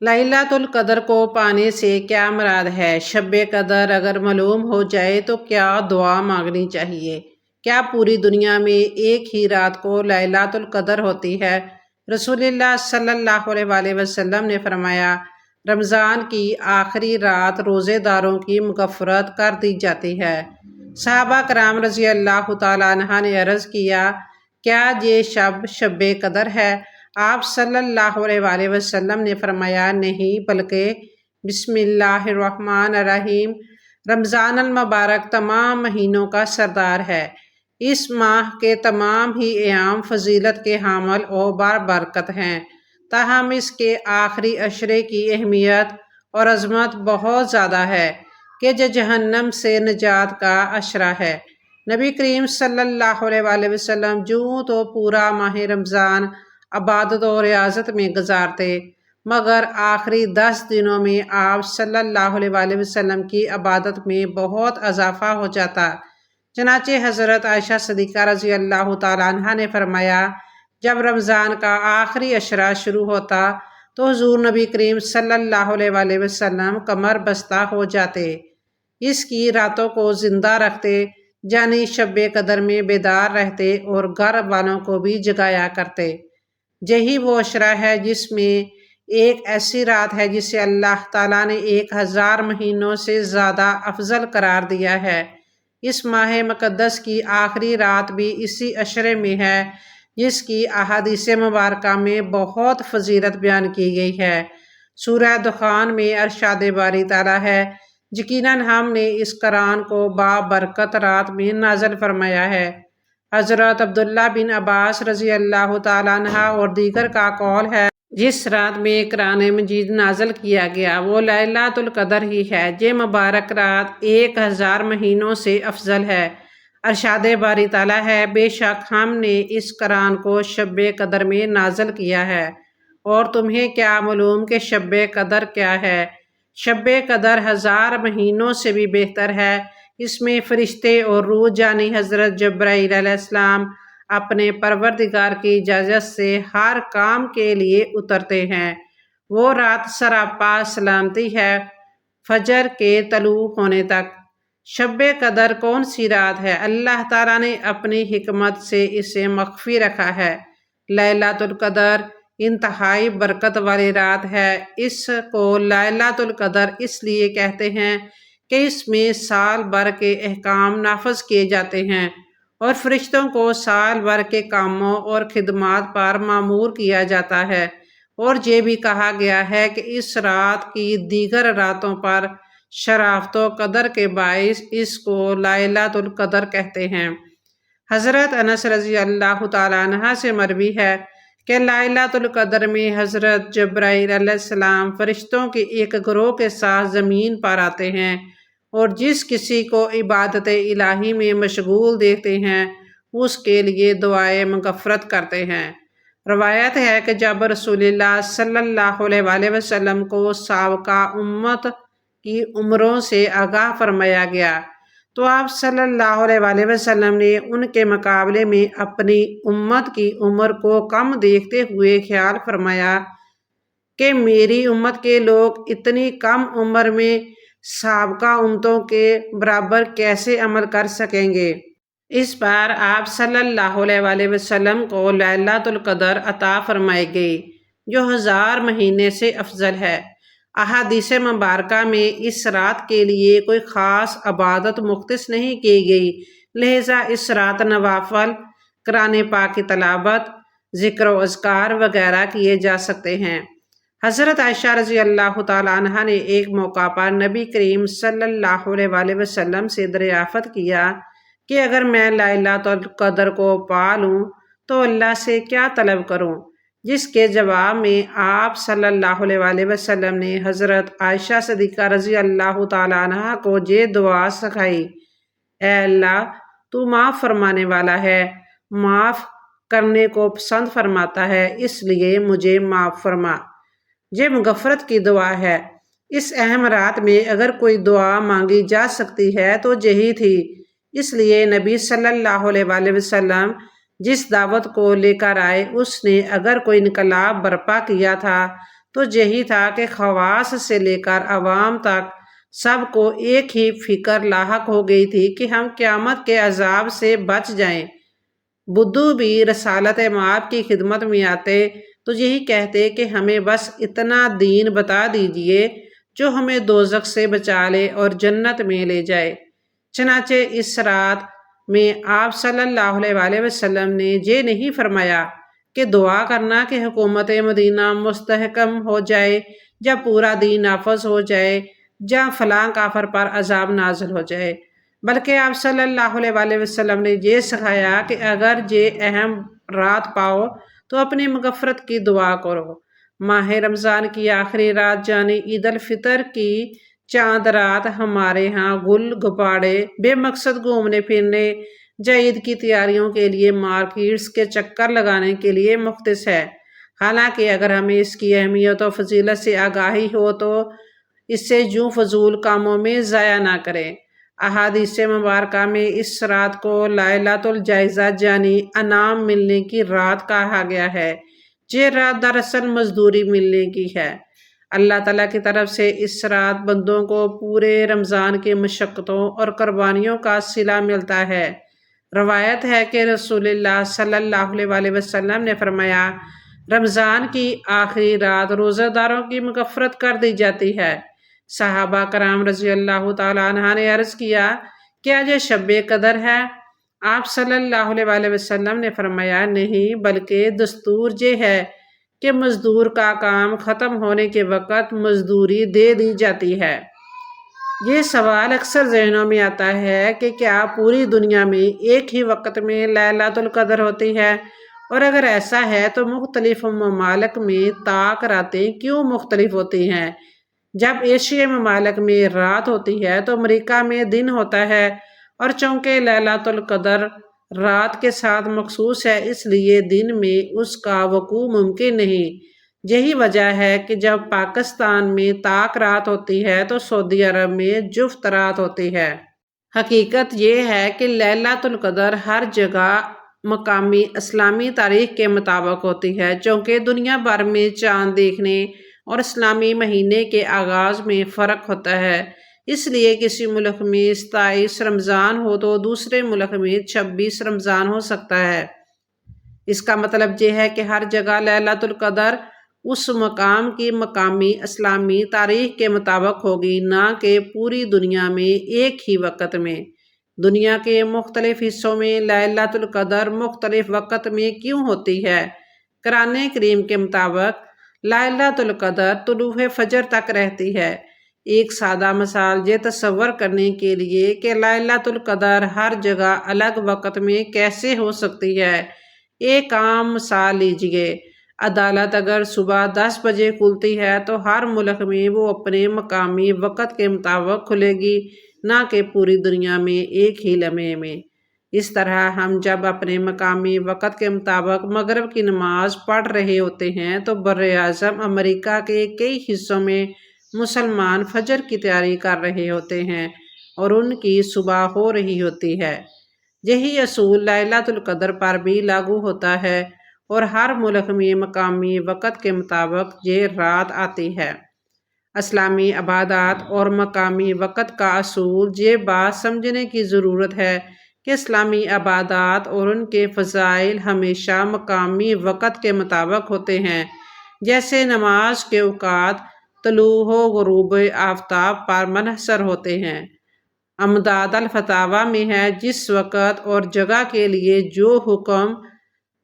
ليلۃ القدر کو پانے سے کیا مراد ہے؟ شب قدر اگر معلوم ہو جائے تو کیا دعا مانگنی چاہیے؟ کیا پوری دنیا میں ایک ہی رات کو ليلۃ القدر ہوتی ہے؟ رسول اللہ صلی اللہ علیہ وآلہ وسلم نے فرمایا، رمضان کی آخری رات روزے داروں کی مغفرت کر دی جاتی ہے۔ صحابہ کرام رضی اللہ تعالیٰ عنہ نے عرض کیا، کیا یہ شب قدر ہے؟ آپ صلی اللہ علیہ وآلہ وسلم نے فرمایا، نہیں بلکہ بسم اللہ الرحمن الرحیم۔ رمضان المبارک تمام مہینوں کا سردار ہے۔ اس ماہ کے تمام ہی ایام فضیلت کے حامل اور بابرکت ہیں، تاہم اس کے آخری عشرے کی اہمیت اور عظمت بہت زیادہ ہے کہ جو جہنم سے نجات کا عشرہ ہے۔ نبی کریم صلی اللہ علیہ وآلہ وسلم یوں تو پورا ماہ رمضان عبادت و ریاضت میں گزارتے، مگر آخری 10 دنوں میں آپ صلی اللہ علیہ وآلہ وسلم کی عبادت میں بہت اضافہ ہو جاتا۔ چنانچہ حضرت عائشہ صدیقہ رضی اللہ تعالیٰ عنہ نے فرمایا، جب رمضان کا آخری عشرہ شروع ہوتا تو حضور نبی کریم صلی اللہ علیہ وآلہ وسلم کمر بستہ ہو جاتے، اس کی راتوں کو زندہ رکھتے، یعنی شب قدر میں بیدار رہتے اور گھر والوں کو بھی جگایا کرتے۔ یہی وہ عشرہ ہے جس میں ایک ایسی رات ہے جسے اللہ تعالیٰ نے 1000 مہینوں سے زیادہ افضل قرار دیا ہے۔ اس ماہ مقدس کی آخری رات بھی اسی عشرے میں ہے، جس کی احادیث مبارکہ میں بہت فضیلت بیان کی گئی ہے۔ سورہ دخان میں ارشاد باری تعالیٰ ہے، یقیناً ہم نے اس قرآن کو بابرکت رات میں نازل فرمایا ہے۔ حضرت عبداللہ بن عباس رضی اللہ تعالیٰ عنہ اور دیگر کا قول ہے، جس رات میں قرآن مجید نازل کیا گیا وہ ليلۃ القدر ہی ہے۔ یہ مبارک رات 1000 مہینوں سے افضل ہے۔ ارشاد باری تعالیٰ ہے، بے شک ہم نے اس قرآن کو شب قدر میں نازل کیا ہے، اور تمہیں کیا معلوم کہ شب قدر کیا ہے؟ شب قدر 1000 مہینوں سے بھی بہتر ہے۔ اس میں فرشتے اور روح یعنی حضرت جبرائیل علیہ السلام اپنے پروردگار کی اجازت سے ہر کام کے لیے اترتے ہیں۔ وہ رات سراپا سلامتی ہے فجر کے طلوع ہونے تک۔ شب قدر کون سی رات ہے؟ اللہ تعالیٰ نے اپنی حکمت سے اسے مخفی رکھا ہے۔ ليلۃ القدر انتہائی برکت والی رات ہے۔ اس کو ليلۃ القدر اس لیے کہتے ہیں کہ اس میں سال بھر کے احکام نافذ کیے جاتے ہیں اور فرشتوں کو سال بھر کے کاموں اور خدمات پر مامور کیا جاتا ہے، اور یہ بھی کہا گیا ہے کہ اس رات کی دیگر راتوں پر شرافت و قدر کے باعث اس کو ليلۃ القدر کہتے ہیں۔ حضرت انس رضی اللہ تعالیٰ عنہ سے مروی ہے کہ ليلۃ القدر میں حضرت جبرائیل علیہ السلام فرشتوں کے ایک گروہ کے ساتھ زمین پر آتے ہیں، اور جس کسی کو عبادت الہی میں مشغول دیکھتے ہیں اس کے لیے دعائے مغفرت کرتے ہیں۔ روایت ہے کہ جب رسول اللہ صلی اللہ علیہ وآلہ وسلم کو سابقہ امت کی عمروں سے آگاہ فرمایا گیا تو آپ صلی اللہ علیہ وآلہ وسلم نے ان کے مقابلے میں اپنی امت کی عمر کو کم دیکھتے ہوئے خیال فرمایا کہ میری امت کے لوگ اتنی کم عمر میں سابقہ امتوں کے برابر کیسے عمل کر سکیں گے؟ اس بار آپ صلی اللہ علیہ وآلہ وسلم کو ليلۃ القدر عطا فرمائی گئی، جو 1000 مہینے سے افضل ہے۔ احادیث مبارکہ میں اس رات کے لیے کوئی خاص عبادت مختص نہیں کی گئی، لہٰذا اس رات نوافل، قرآن پاک کی تلاوت، ذکر و اذکار وغیرہ کیے جا سکتے ہیں۔ حضرت عائشہ رضی اللہ تعالیٰ عنہ نے ایک موقع پر نبی کریم صلی اللہ علیہ وآلہ وسلم سے دریافت کیا کہ اگر میں ليلۃ القدر کو پا لوں تو اللہ سے کیا طلب کروں؟ جس کے جواب میں آپ صلی اللہ علیہ وآلہ وسلم نے حضرت عائشہ صدیقہ رضی اللہ تعالیٰ عنہ کو یہ دعا سکھائی، اے اللہ، تو معاف فرمانے والا ہے، معاف کرنے کو پسند فرماتا ہے، اس لیے مجھے معاف فرما۔ یہ مغفرت کی دعا ہے۔ اس اہم رات میں اگر کوئی دعا مانگی جا سکتی ہے تو یہی تھی۔ اس لیے نبی صلی اللہ علیہ وآلہ وسلم جس دعوت کو لے کر آئے اس نے اگر کوئی انقلاب برپا کیا تھا تو یہی تھا کہ خواص سے لے کر عوام تک سب کو ایک ہی فکر لاحق ہو گئی تھی کہ ہم قیامت کے عذاب سے بچ جائیں۔ بدھو بھی رسالت مآب کی خدمت میں آتے تو یہی کہتے کہ ہمیں بس اتنا دین بتا دیجئے جو ہمیں دوزخ سے بچا لے اور جنت میں لے جائے۔ چنانچہ اس رات میں آپ صلی اللہ علیہ وسلم نے یہ نہیں فرمایا کہ دعا کرنا کہ حکومت مدینہ مستحکم ہو جائے، یا پورا دین نافذ ہو جائے، یا فلاں کافر پر عذاب نازل ہو جائے، بلکہ آپ صلی اللہ علیہ وسلم نے یہ سکھایا کہ اگر یہ اہم رات پاؤ تو اپنی مغفرت کی دعا کرو۔ ماہ رمضان کی آخری رات یعنی عید الفطر کی چاند رات ہمارے ہاں گل گباڑے بے مقصد گھومنے پھرنے یا عید کی تیاریوں کے لیے مارکیٹس کے چکر لگانے کے لیے مختص ہے۔ حالانکہ اگر ہمیں اس کی اہمیت و فضیلت سے آگاہی ہو تو اس سے یوں فضول کاموں میں ضائع نہ کریں۔ احادیث مبارکہ میں اس رات کو لیلۃ الجائزہ یعنی انعام ملنے کی رات کہا گیا ہے۔ یہ رات دراصل مزدوری ملنے کی ہے۔ اللہ تعالیٰ کی طرف سے اس رات بندوں کو پورے رمضان کی مشقتوں اور قربانیوں کا صلہ ملتا ہے۔ روایت ہے کہ رسول اللہ صلی اللہ علیہ وسلم نے فرمایا، رمضان کی آخری رات روزہ داروں کی مغفرت کر دی جاتی ہے۔ صحابہ کرام رضی اللہ تعالیٰ عنہ نے عرض کیا، کیا یہ شب قدر ہے؟ آپ صلی اللہ علیہ وسلم نے فرمایا، نہیں، بلکہ دستور یہ ہے کہ مزدور کا کام ختم ہونے کے وقت مزدوری دے دی جاتی ہے۔ یہ سوال اکثر ذہنوں میں آتا ہے کہ کیا پوری دنیا میں ایک ہی وقت میں لیلۃ القدر ہوتی ہے؟ اور اگر ایسا ہے تو مختلف ممالک میں طاق راتیں کیوں مختلف ہوتی ہیں؟ جب ایشیا ممالک میں رات ہوتی ہے تو امریکہ میں دن ہوتا ہے، اور چونکہ لیلۃ القدر رات کے ساتھ مخصوص ہے اس لیے دن میں اس کا وقوع ممکن نہیں۔ یہی وجہ ہے کہ جب پاکستان میں طاق رات ہوتی ہے تو سعودی عرب میں جفت رات ہوتی ہے۔ حقیقت یہ ہے کہ لیلۃ القدر ہر جگہ مقامی اسلامی تاریخ کے مطابق ہوتی ہے۔ چونکہ دنیا بھر میں چاند دیکھنے اور اسلامی مہینے کے آغاز میں فرق ہوتا ہے، اس لیے کسی ملک میں 27 رمضان ہو تو دوسرے ملک میں 26 رمضان ہو سکتا ہے۔ اس کا مطلب یہ ہے کہ ہر جگہ لیلۃ القدر اس مقام کی مقامی اسلامی تاریخ کے مطابق ہوگی، نہ کہ پوری دنیا میں ایک ہی وقت میں۔ دنیا کے مختلف حصوں میں لیلۃ القدر مختلف وقت میں کیوں ہوتی ہے؟ قرآن کریم کے مطابق لیلۃ القدر طلوع فجر تک رہتی ہے۔ ایک سادہ مثال یہ تصور کرنے کے لیے کہ لیلۃ القدر ہر جگہ الگ وقت میں کیسے ہو سکتی ہے، ایک عام مثال لیجئے۔ عدالت اگر صبح 10 بجے کھلتی ہے تو ہر ملک میں وہ اپنے مقامی وقت کے مطابق کھلے گی، نہ کہ پوری دنیا میں ایک ہی لمحے میں۔ اس طرح ہم جب اپنے مقامی وقت کے مطابق مغرب کی نماز پڑھ رہے ہوتے ہیں تو براعظم امریکہ کے کئی حصوں میں مسلمان فجر کی تیاری کر رہے ہوتے ہیں اور ان کی صبح ہو رہی ہوتی ہے۔ یہی اصول لیلۃ القدر پر بھی لاگو ہوتا ہے، اور ہر ملک میں مقامی وقت کے مطابق یہ رات آتی ہے۔ اسلامی عبادات اور مقامی وقت کا اصول، یہ بات سمجھنے کی ضرورت ہے کہ اسلامی عبادات اور ان کے فضائل ہمیشہ مقامی وقت کے مطابق ہوتے ہیں۔ جیسے نماز کے اوقات طلوع و غروب آفتاب پر منحصر ہوتے ہیں۔ امداد الفتاویٰ میں ہے، جس وقت اور جگہ کے لیے جو حکم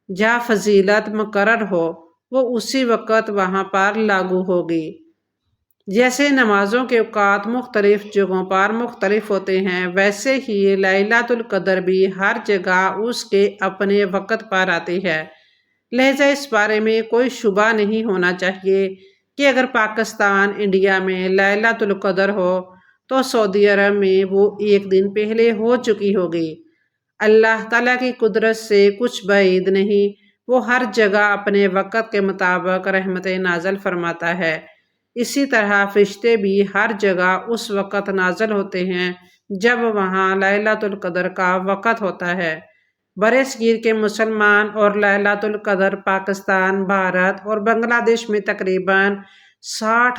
یا فضیلت مقرر ہو وہ اسی وقت وہاں پر لاگو ہوگی۔ جیسے نمازوں کے اوقات مختلف جگہوں پر مختلف ہوتے ہیں، ویسے ہی لیلۃ القدر بھی ہر جگہ اس کے اپنے وقت پر آتی ہے۔ لہذا اس بارے میں کوئی شبہ نہیں ہونا چاہیے کہ اگر پاکستان انڈیا میں لیلۃ القدر ہو تو سعودی عرب میں وہ ایک دن پہلے ہو چکی ہوگی۔ اللہ تعالیٰ کی قدرت سے کچھ بعید نہیں، وہ ہر جگہ اپنے وقت کے مطابق رحمتیں نازل فرماتا ہے۔ اسی طرح فرشتے بھی ہر جگہ اس وقت نازل ہوتے ہیں جب وہاں لیلۃ القدر کا وقت ہوتا ہے۔ برصغیر کے مسلمان اور لیلۃ القدر پاکستان، بھارت اور بنگلہ دیش میں تقریباً 60